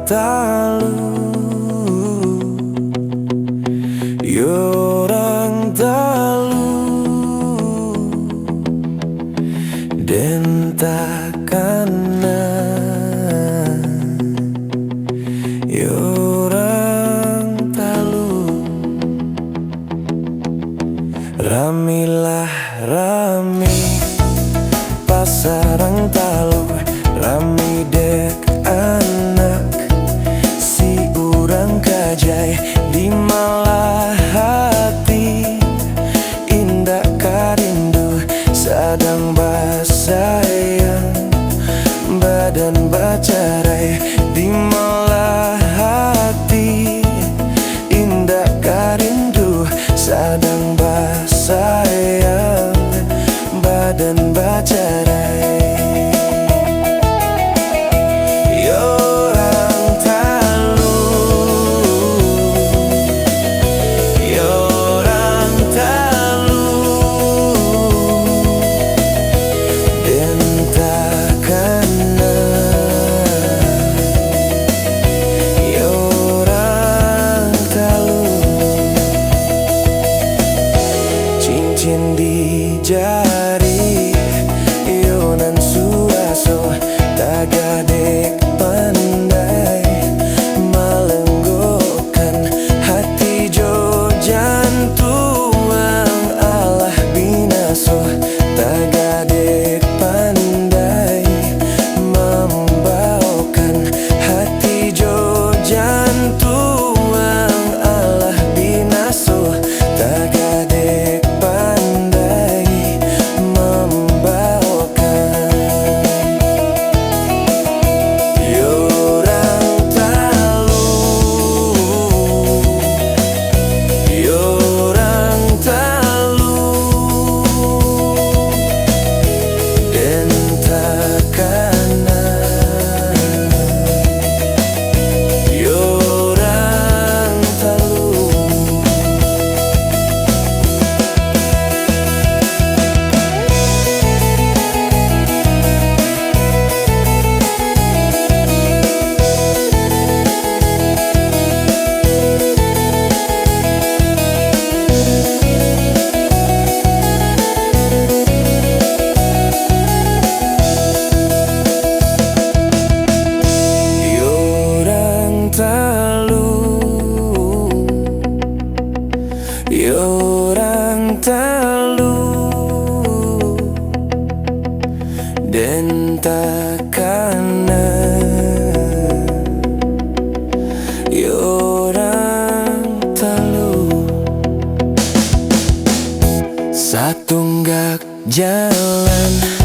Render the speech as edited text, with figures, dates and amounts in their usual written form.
talu, yorang talu, den takana, yorang talu. Ramilah rami pasarang talu, rami dek anak si urang kajai di malah hati indah karindu sadang basayang badan bacarai di malah hati indah karindu sadang basayang badan bacarai. Di jari yonan suaso tagadek pandai melenggokan hati jo jantuang alah binaso tagadek pandai membawakan hati jo jantuang alah binaso tagadek yorang talu den takana yorang talu satunggak jalan